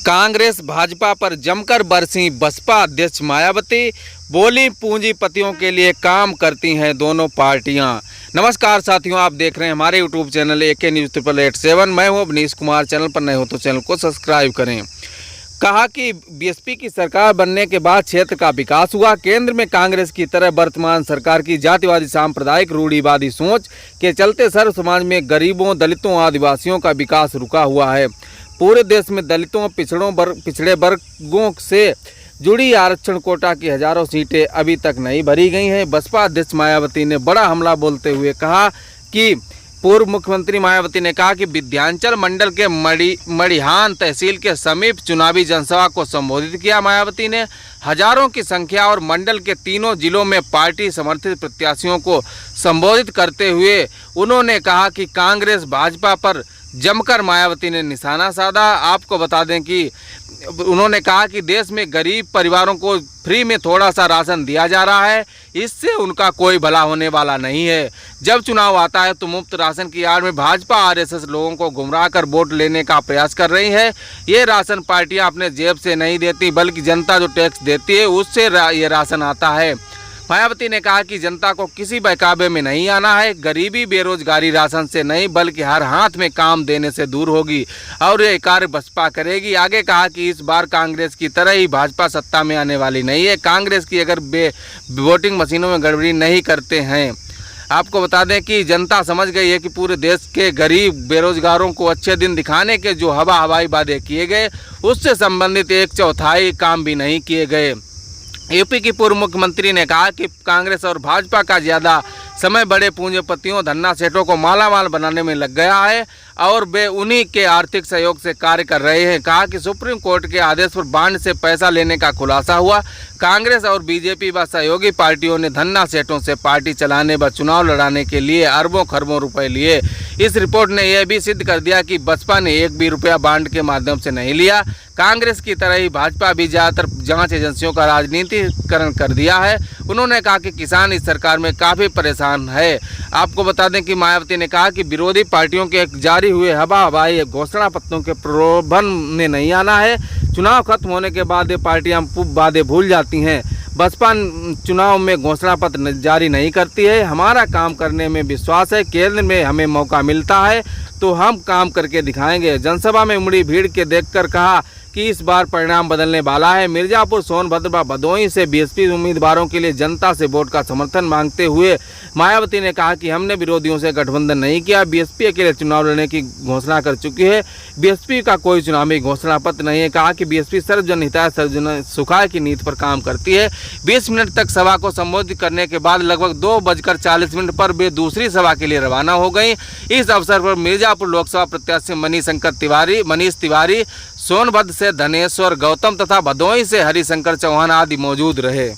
कांग्रेस भाजपा पर जमकर बरसी बसपा अध्यक्ष मायावती, बोली पूंजीपतियों के लिए काम करती हैं दोनों पार्टियां। नमस्कार साथियों, आप देख रहे हैं हमारे यूट्यूब चैनल AK News 887। मैं हूं अवनीश कुमार। चैनल पर नए हो तो चैनल को सब्सक्राइब करें। कहा कि बीएसपी की सरकार बनने के बाद क्षेत्र का विकास हुआ। केंद्र में कांग्रेस की तरह वर्तमान सरकार की जातिवादी सांप्रदायिक रूढ़िवादी सोच के चलते सर्व समाज में गरीबों, दलितों, आदिवासियों का विकास रुका हुआ है। पूरे देश में दलितों, पिछड़े वर्गों से जुड़ी आरक्षण कोटा की हजारों सीटें अभी तक नहीं भरी गई हैं। बसपा अध्यक्ष मायावती ने बड़ा हमला बोलते हुए कहा कि पूर्व मुख्यमंत्री मायावती ने कहा कि विंध्याचल मंडल के मड़िहान तहसील के समीप चुनावी जनसभा को संबोधित किया। मायावती ने हजारों की संख्या और मंडल के तीनों जिलों में पार्टी समर्थित प्रत्याशियों को संबोधित करते हुए उन्होंने कहा कि कांग्रेस भाजपा पर जमकर मायावती ने निशाना साधा। आपको बता दें कि उन्होंने कहा कि देश में गरीब परिवारों को फ्री में थोड़ा सा राशन दिया जा रहा है, इससे उनका कोई भला होने वाला नहीं है। जब चुनाव आता है तो मुफ्त राशन की आड़ में भाजपा RSS लोगों को गुमराह कर वोट लेने का प्रयास कर रही है। ये राशन पार्टियां अपने जेब से नहीं देती, बल्कि जनता जो टैक्स देती है उससे ये राशन आता है। मायावती ने कहा कि जनता को किसी बहकावे में नहीं आना है। गरीबी, बेरोजगारी राशन से नहीं बल्कि हर हाथ में काम देने से दूर होगी और ये कार्य बसपा करेगी। आगे कहा कि इस बार कांग्रेस की तरह ही भाजपा सत्ता में आने वाली नहीं है। कांग्रेस की अगर वोटिंग मशीनों में गड़बड़ी नहीं करते हैं। आपको बता दें कि जनता समझ गई है कि पूरे देश के गरीब, बेरोजगारों को अच्छे दिन दिखाने के जो हवाई वादे किए गए उससे संबंधित 1/4 काम भी नहीं किए गए। यूपी की पूर्व मुख्यमंत्री ने कहा कि कांग्रेस और भाजपा का ज़्यादा समय बड़े पूंजीपतियों, धन्ना सेठों को मालामाल बनाने में लग गया है और वे उन्हीं के आर्थिक सहयोग से कार्य कर रहे हैं। कहा कि सुप्रीम कोर्ट के आदेश पर बांड से पैसा लेने का खुलासा हुआ। कांग्रेस और बीजेपी व सहयोगी पार्टियों ने धन्ना सेठों से पार्टी चलाने व चुनाव लड़ाने के लिए अरबों खरबों रुपए लिए। इस रिपोर्ट ने यह भी सिद्ध कर दिया कि बसपा ने एक भी रुपया बांड के माध्यम से नहीं लिया। कांग्रेस की तरह ही भाजपा भी ज़्यादातर जांच एजेंसियों का राजनीतिकरण कर दिया है। उन्होंने कहा कि किसान इस सरकार में काफ़ी परेशान है। आपको बता दें कि मायावती ने कहा कि विरोधी पार्टियों के जारी हुए हवाई घोषणा पत्रों के प्रलोभन में नहीं आना है। चुनाव खत्म होने के बाद ये पार्टियां वादे भूल जाती हैं। बसपा चुनाव में घोषणा पत्र जारी नहीं करती है। हमारा काम करने में विश्वास है। केंद्र में हमें मौका मिलता है तो हम काम करके दिखाएंगे। जनसभा में उमड़ी भीड़ के देखकर कहा कि इस बार परिणाम बदलने वाला है। मिर्जापुर, सोनभद्र व भदोही से बीएसपी उम्मीदवारों के लिए जनता से वोट का समर्थन मांगते हुए मायावती ने कहा कि हमने विरोधियों से गठबंधन नहीं किया। बीएसपी अकेले चुनाव लड़ने की घोषणा कर चुकी है। बीएसपी का कोई चुनावी घोषणा पत्र नहीं है। कहा कि बीएसपी सर्वजन हिताय सर्वजन सुखाय की नीति पर काम करती है। 20 मिनट तक सभा को संबोधित करने के बाद लगभग 2:40 पर वे दूसरी सभा के लिए रवाना हो गई। इस अवसर पर मिर्जापुर लोकसभा प्रत्याशी मनीष तिवारी, सोनभद्र से धनेश्वर गौतम तथा भदोही से हरिशंकर चौहान आदि मौजूद रहे।